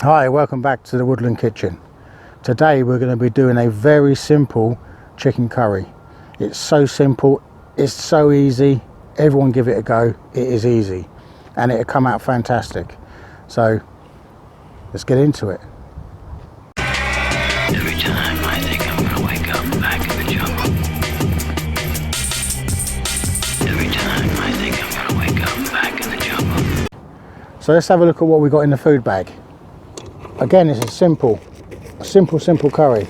Hi, welcome back to the Woodland kitchen. Today we're going to be doing a very simple chicken curry. It's so simple, it's so easy. Everyone give it a go. It is easy and it'll come out fantastic. So let's get into it. Every time I think I'm gonna wake up back in the jungle. Every time I think I'm gonna wake up back in the jungle. So let's have a look at what we got in the food bag. Again, it's a simple curry.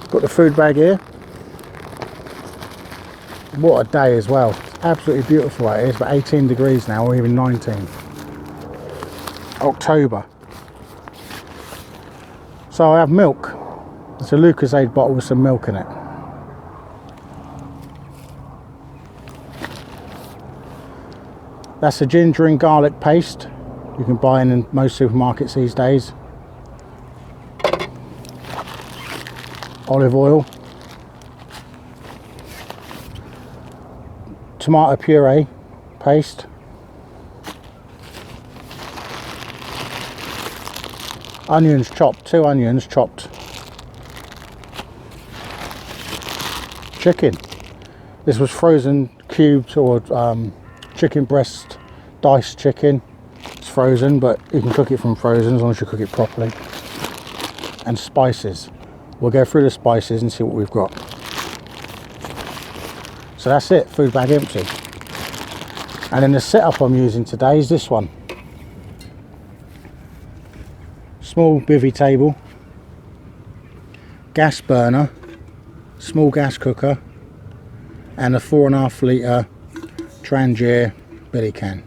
Got the food bag here. What a day as well. It's absolutely beautiful out here. It's about 18 degrees now, or even 19. October. So I have milk. It's a Lucozade bottle with some milk in it. That's a ginger and garlic paste. You can buy in most supermarkets these days. Olive oil. Tomato puree paste. Onions chopped, 2 onions chopped. Chicken. This was frozen cubed or chicken breast, diced chicken. Frozen, but you can cook it from frozen as long as you cook it properly. And spices. We'll go through the spices and see what we've got. So that's it, food bag empty. And then the setup I'm using today is this one. Small bivvy table, gas burner, small gas cooker, and a 4.5 litre Trangia billy can.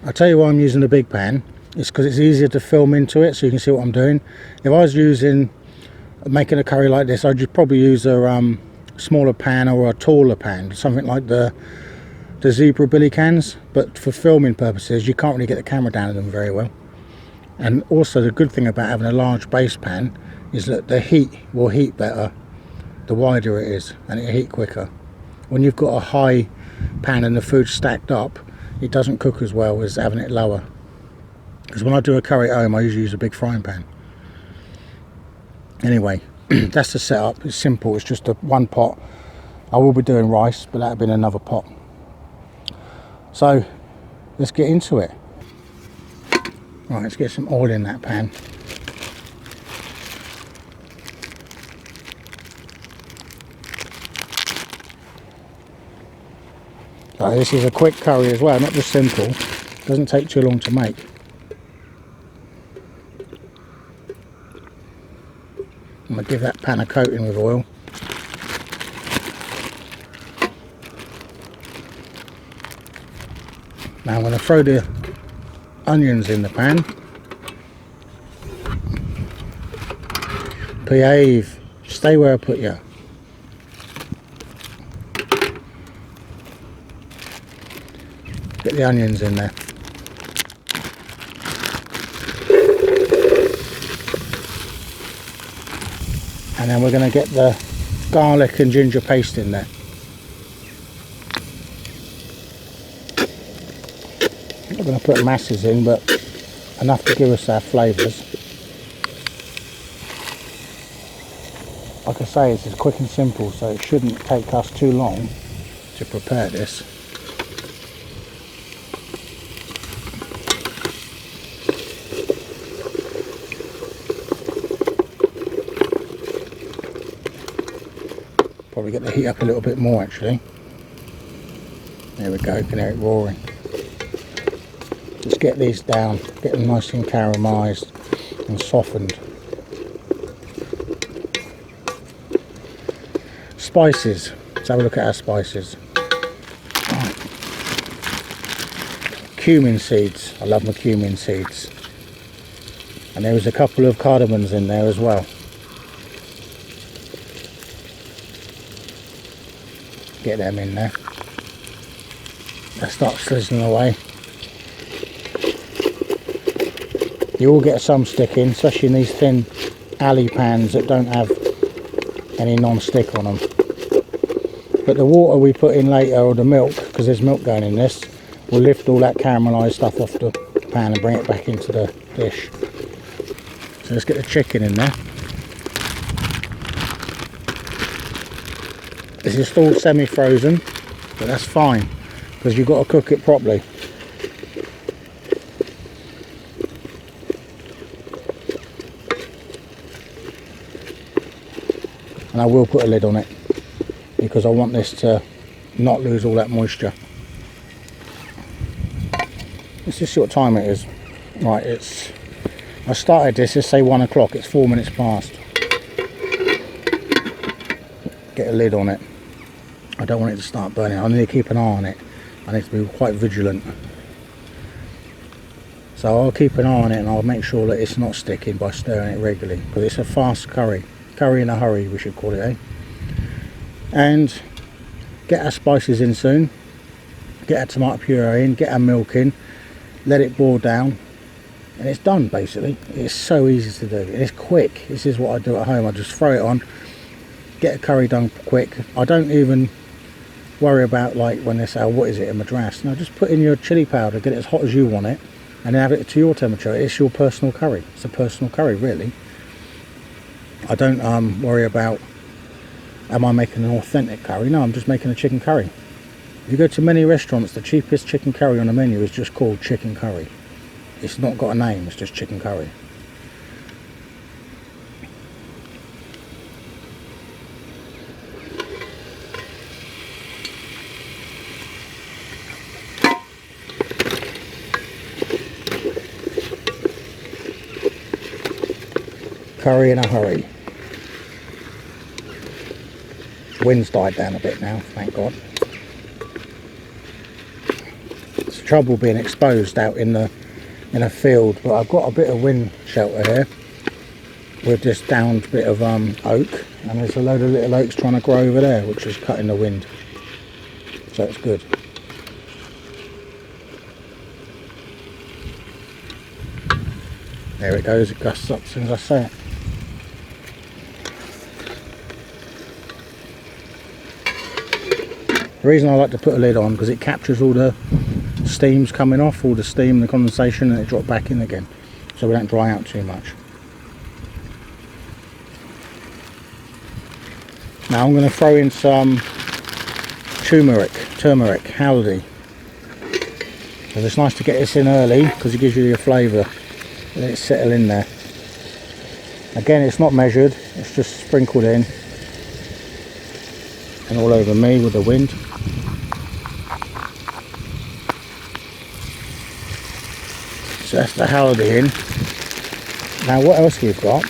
I'll tell you why I'm using a big pan. It's because it's easier to film into it so you can see what I'm doing. If I was making a curry like this, I'd probably use a smaller pan or a taller pan, something like the zebra billy cans. But for filming purposes, you can't really get the camera down on them very well. And also the good thing about having a large base pan is that the heat will heat better the wider it is, and it'll heat quicker. When you've got a high pan and the food's stacked up, it doesn't cook as well as having it lower. Because when I do a curry at home, I usually use a big frying pan. Anyway, that's the setup. It's simple. It's just one pot. I will be doing rice, but that'll be in another pot. So let's get into it. Right, let's get some oil in that pan. So this is a quick curry as well, not just simple. It doesn't take too long to make. I'm going to give that pan a coating with oil. Now I'm going to throw the onions in the pan. Behave. Stay where I put you. Get the onions in there. And then we're going to get the garlic and ginger paste in there. I'm not going to put masses in, but enough to give us our flavours. Like I say, it's quick and simple, so it shouldn't take us too long to prepare this. Probably get the heat up a little bit more actually. There we go, you can hear it roaring. Just get these down, get them nice and caramelised and softened. Spices, let's have a look at our spices. Right. Cumin seeds, I love my cumin seeds. And there was a couple of cardamoms in there as well. Get them in there. They start sizzling away. You will get some sticking, especially in these thin alley pans that don't have any non-stick on them. But the water we put in later, or the milk, because there's milk going in this, will lift all that caramelised stuff off the pan and bring it back into the dish. So let's get the chicken in there. This is still semi-frozen, but that's fine because you've got to cook it properly. And I will put a lid on it because I want this to not lose all that moisture. Let's just see what time it is. Right, I started this, let's say 1 o'clock, it's 4 minutes past. Get a lid on it. I don't want it to start burning. I need to keep an eye on it. I need to be quite vigilant. So I'll keep an eye on it and I'll make sure that it's not sticking by stirring it regularly, because it's a fast curry. Curry in a hurry, we should call it, eh? And get our spices in soon. Get our tomato puree in, get our milk in, let it boil down, and it's done basically. It's so easy to do. It's quick. This is what I do at home. I just throw it on, get a curry done quick. I don't even worry about like when they say, oh, what is it, a madras? No, just put in your chili powder, get it as hot as you want it, and then have it to your temperature. It's your personal curry. It's a personal curry, really. I don't worry about, am I making an authentic curry? No, I'm just making a chicken curry. If you go to many restaurants, the cheapest chicken curry on the menu is just called chicken curry. It's not got a name, it's just chicken curry. Curry in a hurry. Wind's died down a bit now, thank God. It's trouble being exposed out in a field, but I've got a bit of wind shelter here with this downed bit of oak, and there's a load of little oaks trying to grow over there, which is cutting the wind, so it's good. There it goes, it gusts up as soon as I say it. The reason I like to put a lid on, because it captures all the steams coming off, all the steam, the condensation, and it drops back in again, so we don't dry out too much. Now I'm going to throw in some turmeric, Haldi, because it's nice to get this in early because it gives you your flavour. Let it settle in there. Again, it's not measured, it's just sprinkled in and all over me with the wind. So that's the Haldi in. Now what else we've got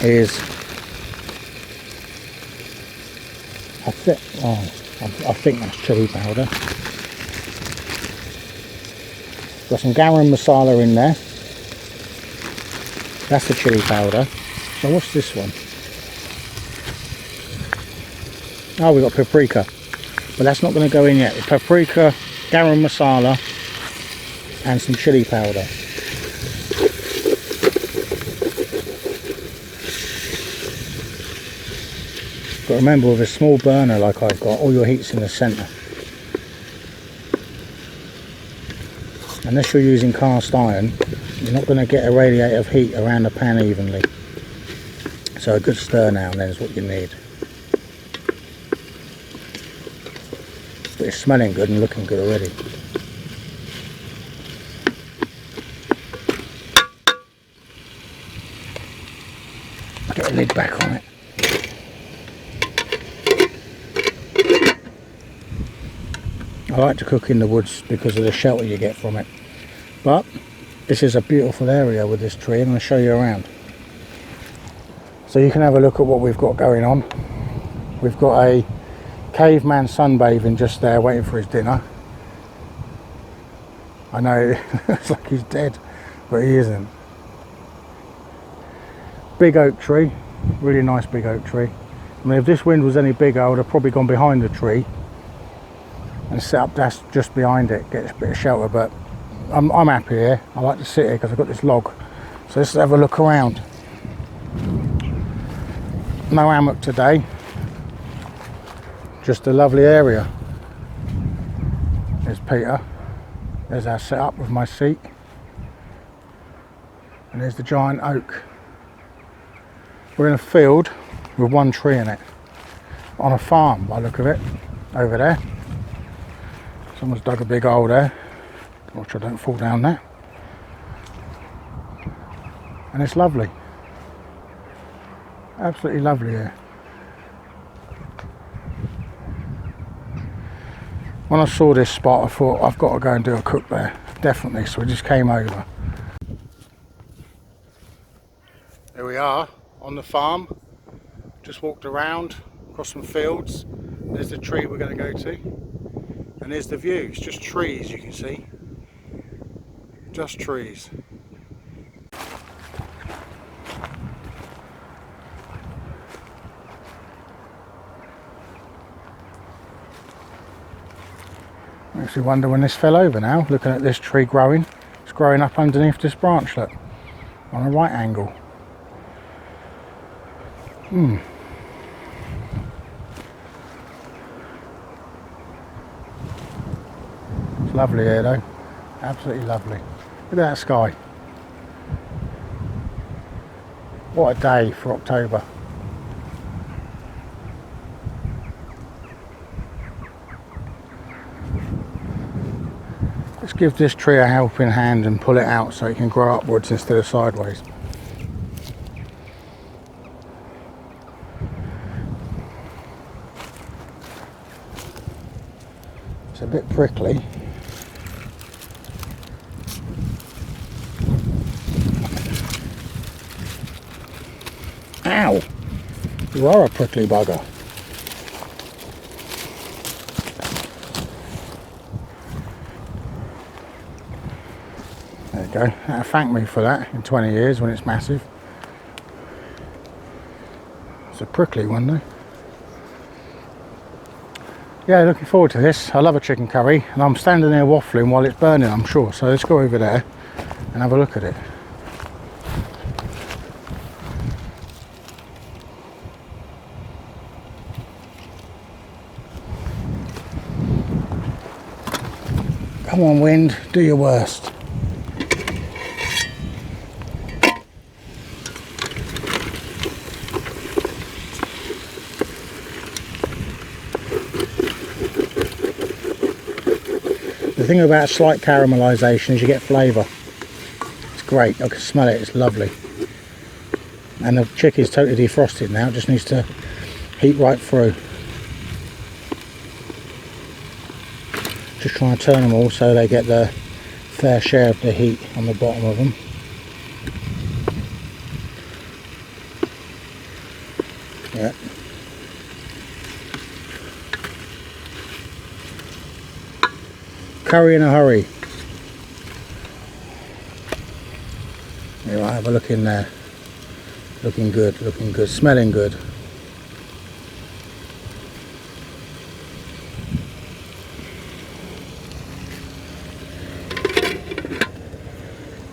is, I think that's chili powder. Got some Garam Masala in there. That's the chili powder. So what's this one? Oh, we've got paprika, but that's not going to go in yet. It's paprika, Garam Masala, and some chili powder. But remember, with a small burner like I've got, all your heat's in the centre. Unless you're using cast iron, you're not going to get a radiator of heat around the pan evenly. So a good stir now and then is what you need. But it's smelling good and looking good already. I'll get a lid back on it. I like to cook in the woods because of the shelter you get from it. But this is a beautiful area with this tree, and I'll show you around. So you can have a look at what we've got going on. We've got a caveman sunbathing just there waiting for his dinner. I know it looks like he's dead, but he isn't. Big oak tree, really nice big oak tree. I mean, if this wind was any bigger, I would have probably gone behind the tree and set up that's just behind it, get a bit of shelter, but I'm happy here. I like to sit here because I've got this log. So let's have a look around. No hammock today, just a lovely area. There's Peter. There's our setup with my seat. And there's the giant oak. We're in a field with one tree in it. On a farm by the look of it. Over there. Someone's dug a big hole there. Watch I don't fall down there. And it's lovely. Absolutely lovely here. When I saw this spot I thought I've got to go and do a cook there. Definitely, so we just came over. There we are on the farm. Just walked around across some fields. There's the tree we're going to go to. And there's the view. It's just trees, you can see. Just trees. Makes you wonder when this fell over now, looking at this tree growing. It's growing up underneath this branch, look, on a right angle. It's lovely here though, absolutely lovely. Look at that sky. What a day for October. Let's give this tree a helping hand and pull it out so it can grow upwards instead of sideways. It's a bit prickly. Ow! You are a prickly bugger. There you go. That'll thank me for that in 20 years when it's massive. It's a prickly one though. Yeah, looking forward to this. I love a chicken curry and I'm standing there waffling while it's burning, I'm sure. So let's go over there and have a look at it. Come on wind, do your worst. The thing about slight caramelisation is you get flavour. It's great, I can smell it, it's lovely. And the chick is totally defrosted now, it just needs to heat right through. Just try and turn them all so they get the fair share of the heat on the bottom of them. Yeah. Curry in a hurry. Yeah, right, have a look in there. Looking good, smelling good.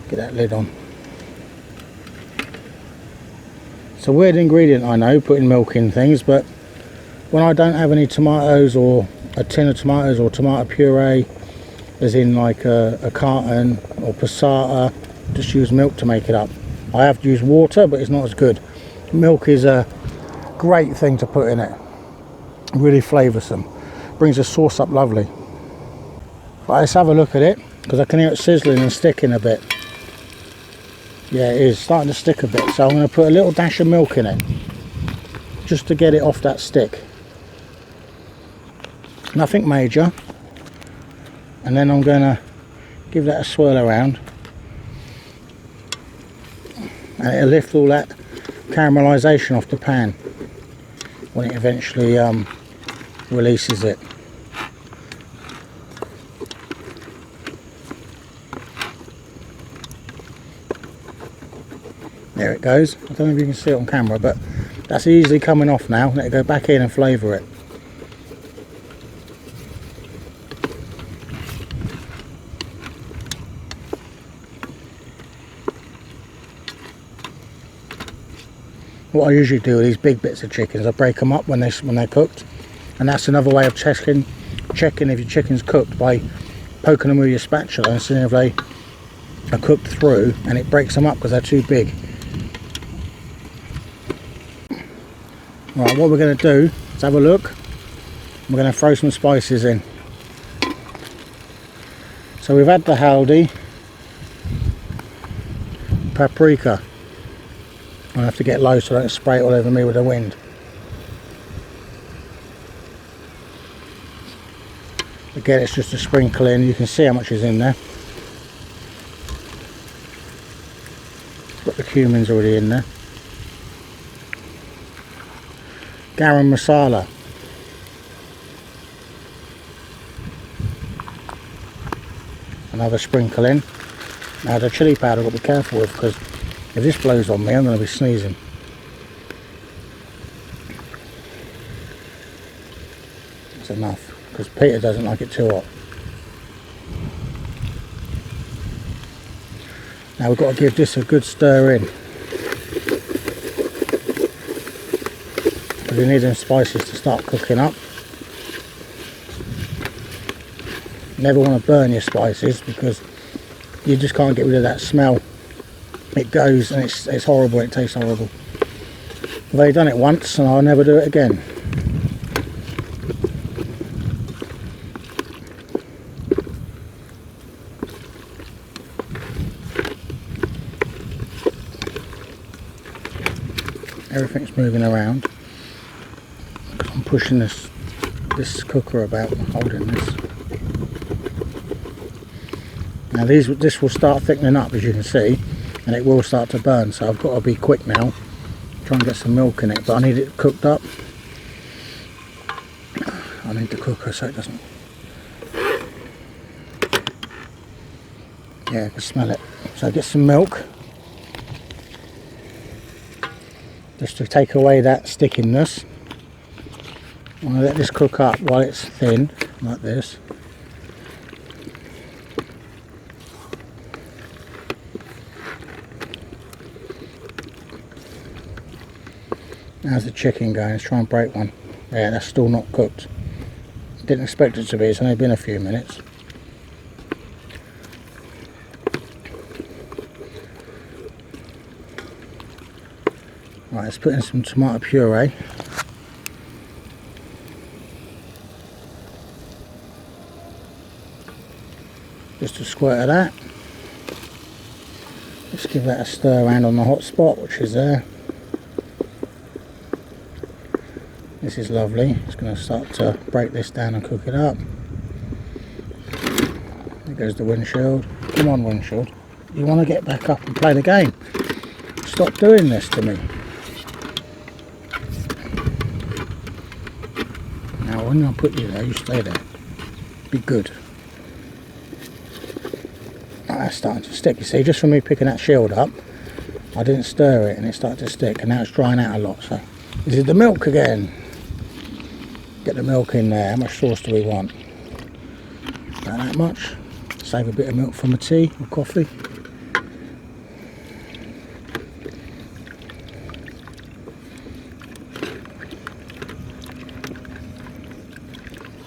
Get that lid on. It's a weird ingredient, I know, putting milk in things, but when I don't have any tomatoes or a tin of tomatoes or tomato puree, as in like a carton or passata, just use milk to make it up. I have used water, but it's not as good. Milk is a great thing to put in it. Really flavoursome. Brings the sauce up lovely. But let's have a look at it, because I can hear it sizzling and sticking a bit. Yeah, it is starting to stick a bit, so I'm going to put a little dash of milk in it just to get it off that stick. Nothing major. And then I'm going to give that a swirl around, and it'll lift all that caramelisation off the pan when it eventually releases it. There it goes. I don't know if you can see it on camera, but that's easily coming off now. Let it go back in and flavour it. What I usually do with these big bits of chickens, I break them up when they're cooked, and that's another way of checking if your chicken's cooked, by poking them with your spatula and seeing if they are cooked through, and it breaks them up because they're too big. Right, what we're going to do is have a look. We're going to throw some spices in. So we've had the Haldi, paprika. I have to get low so I don't spray it all over me with the wind. Again, it's just a sprinkle in. You can see how much is in there. Got the cumin's already in there. Garam Masala. Another sprinkle in. Now the chili powder I've got to be careful with, because if this blows on me I'm going to be sneezing. That's enough, because Peter doesn't like it too hot. Now we've got to give this a good stir in, because we need them spices to start cooking up. Never want to burn your spices, because you just can't get rid of that smell. It goes and it's horrible, it tastes horrible. I've only done it once and I'll never do it again. Everything's moving around. I'm pushing this cooker about, holding this. Now this will start thickening up, as you can see, and it will start to burn, so I've got to be quick now, try and get some milk in it, but I need it cooked up. I need the cooker so it doesn't, yeah, I can smell it. So get some milk, just to take away that stickiness. I'm going to let this cook up while it's thin, like this. How's the chicken going? Let's try and break one. Yeah, that's still not cooked. Didn't expect it to be, it's only been a few minutes. Right, let's put in some tomato puree. Just a squirt of that. Let's give that a stir around on the hot spot, which is there. This is lovely. It's going to start to break this down and cook it up. There goes the windshield. Come on, windshield. You want to get back up and play the game. Stop doing this to me. Now when I put you there, you stay there. Be good. Oh, that's starting to stick. You see, just from me picking that shield up, I didn't stir it and it started to stick, and now it's drying out a lot. So this is the milk again. Get the milk in there. How much sauce do we want? About that much. Save a bit of milk for my tea or coffee.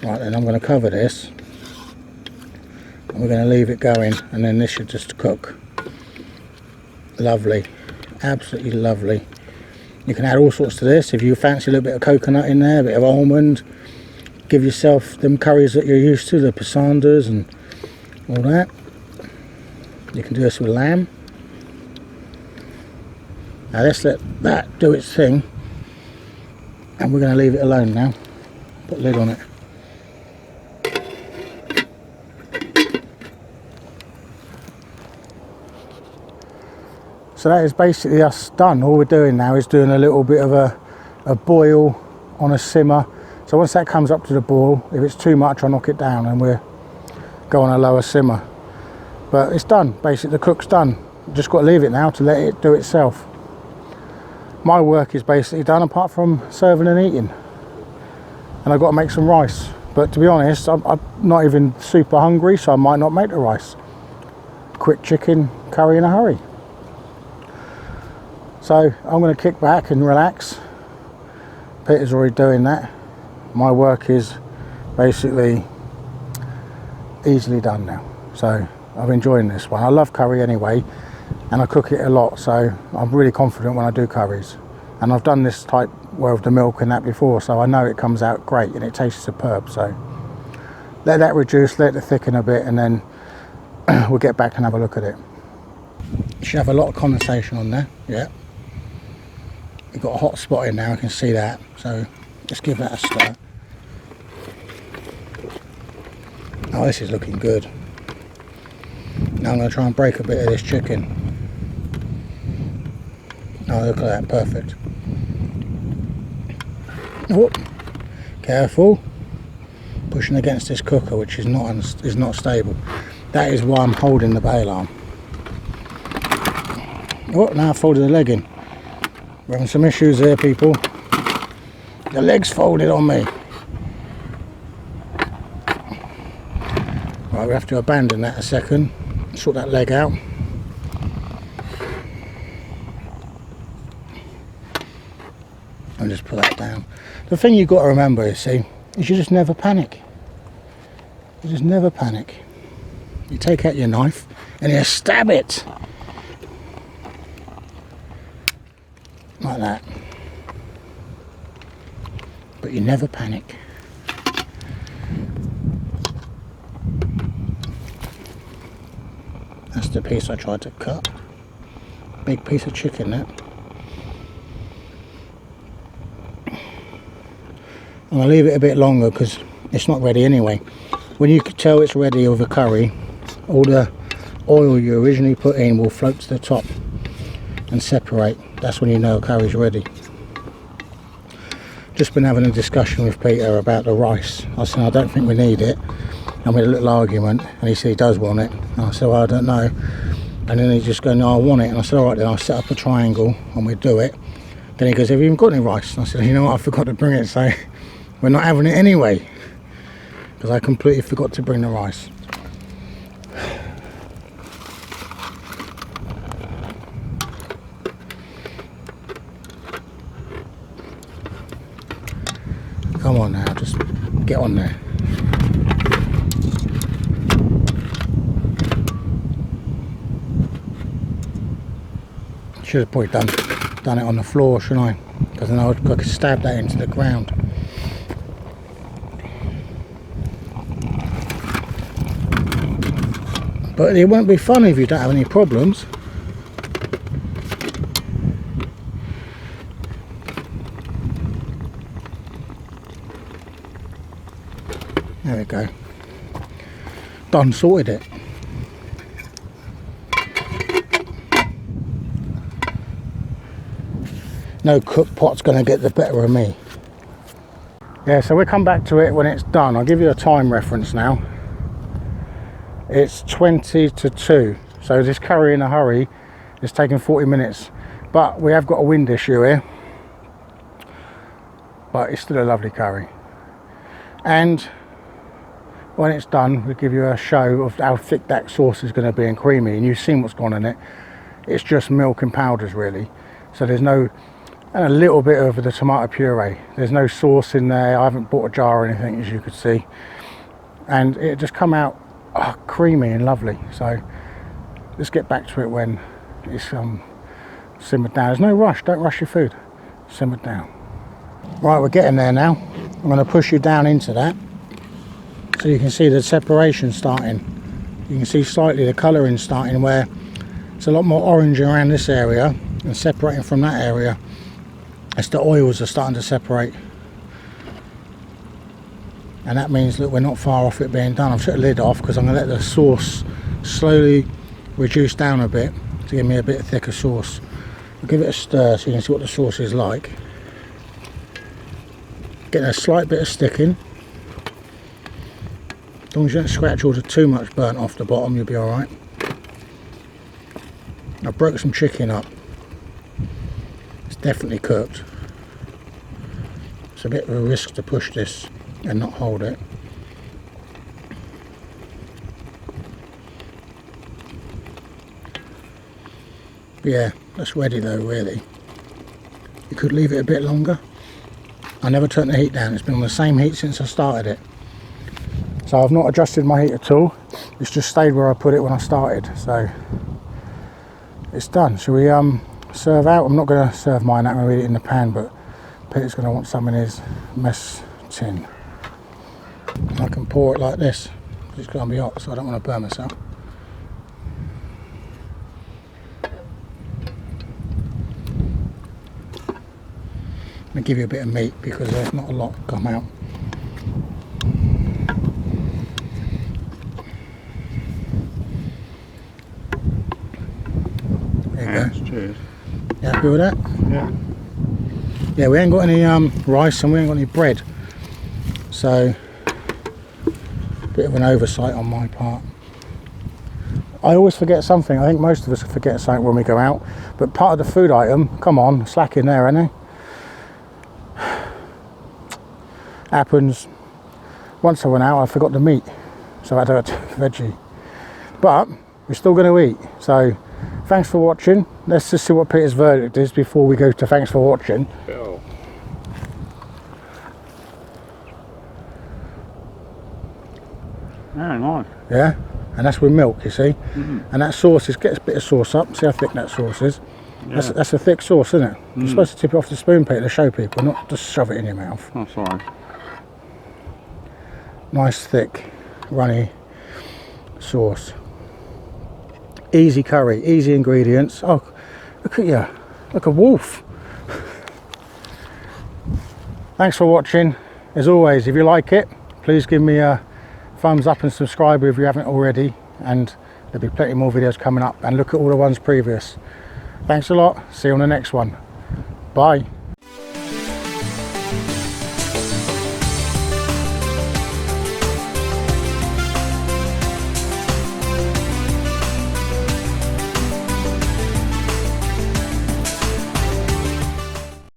Right, then I'm going to cover this and we're going to leave it going, and then this should just cook. Lovely, absolutely lovely. You can add all sorts to this. If you fancy a little bit of coconut in there, a bit of almond, give yourself them curries that you're used to, the pasandas and all that. You can do this with lamb. Now let's let that do its thing, and we're going to leave it alone now. Put a lid on it. So that is basically us done. All we're doing now is doing a little bit of a boil on a simmer. So once that comes up to the boil, if it's too much I'll knock it down and we'll go on a lower simmer. But it's done, basically the cook's done. Just got to leave it now to let it do itself. My work is basically done, apart from serving and eating. And I've got to make some rice. But to be honest, I'm not even super hungry, so I might not make the rice. Quick chicken curry in a hurry. So I'm going to kick back and relax. Peter's already doing that. My work is basically easily done now. So I'm enjoying this one. I love curry anyway, and I cook it a lot, so I'm really confident when I do curries. And I've done this type with the milk and that before, so I know it comes out great and it tastes superb. So let that reduce, let it thicken a bit, and then we'll get back and have a look at it. You should have a lot of condensation on there. Yeah, you've got a hot spot in now, I can see that, so just give that a stir. Oh, this is looking good. Now I'm going to try and break a bit of this chicken. Oh, look at that, perfect. Oh, careful, pushing against this cooker, which is not stable. That is why I'm holding the bail arm. Oh, now I've folded the leg in. We're having some issues here, people. The leg's folded on me. Right, we have to abandon that a second. Sort that leg out. And just put that down. The thing you've got to remember, you see, is you just never panic. You just never panic. You take out your knife and you stab it. Like that. But you never panic. That's the piece I tried to cut. Big piece of chicken, that. I'm going to leave it a bit longer because it's not ready anyway. When you can tell it's ready with a curry, all the oil you originally put in will float to the top and separate. That's when you know a curry's ready. Just been having a discussion with Peter about the rice. I said I don't think we need it, and we had a little argument, and he said he does want it, and I said well, I don't know, and then he just goes no, I want it, and I said alright then, I'll set up a triangle and we'll do it. Then he goes, have you even got any rice? And I said, you know what, I forgot to bring it, so we're not having it anyway, because I completely forgot to bring the rice. Come on now, just get on there. Should have probably done it on the floor, shouldn't I? Because then I could stab that into the ground. But it won't be fun if you don't have any problems. There we go. Done, sorted it. No cook pot's going to get the better of me. Yeah, so we'll come back to it when it's done. I'll give you a time reference now. It's 20 to 2. So this curry in a hurry is taking 40 minutes. But we have got a wind issue here. But it's still a lovely curry. And when it's done, we'll give you a show of how thick that sauce is going to be and creamy. And you've seen what's gone in it. It's just milk and powders really. So there's no... and a little bit of the tomato puree. There's no sauce in there. I haven't bought a jar or anything, as you could see. And it just come out creamy and lovely. So let's get back to it when it's simmered down. There's no rush. Don't rush your food. Simmered down. Right, we're getting there now. I'm going to push you down into that, so you can see the separation starting. You can see slightly the colouring starting, where it's a lot more orange around this area and separating from that area. As the oils are starting to separate, and that means that we're not far off it being done. I've shut the lid off because I'm going to let the sauce slowly reduce down a bit to give me a bit thicker sauce. I'll give it a stir so you can see what the sauce is like. Getting a slight bit of sticking. As long as you don't scratch or too much burnt off the bottom, you'll be alright. I broke some chicken up. Definitely cooked. It's a bit of a risk to push this and not hold it. But yeah, that's ready though, really. You could leave it a bit longer. I never turned the heat down. It's been on the same heat since I started it. So I've not adjusted my heat at all. It's just stayed where I put it when I started. So it's done. Shall we serve out? I'm not going to serve mine out. I'm going to eat it in the pan, but Peter's going to want some in his mess tin. And I can pour it like this. It's going to be hot, so I don't want to burn myself. I'm going to give you a bit of meat because there's not a lot come out. Cheers. You happy with that? Yeah. Yeah, we ain't got any rice and we ain't got any bread. So, bit of an oversight on my part. I always forget something. I think most of us forget something when we go out. But part of the food item, come on, slack in there, ain't it? Happens. Once I went out, I forgot the meat. So I had to have veggie. But, we're still going to eat. So, thanks for watching. Let's just see what Peter's verdict is before we go to thanks for watching. Oh. Yeah, nice. Yeah, and that's with milk, you see. And that sauce is, get a bit of sauce up. See how thick that sauce is. Yeah. That's a thick sauce, isn't it? You're supposed to tip it off the spoon, Peter, to show people, not just shove it in your mouth. Oh, sorry. Nice thick, runny sauce. Easy curry, easy ingredients. Oh, look at you, like a wolf. Thanks for watching. As always, if you like it, please give me a thumbs up and subscribe if you haven't already, and there'll be plenty more videos coming up, and look at all the ones previous. Thanks a lot. See you on the next one. Bye.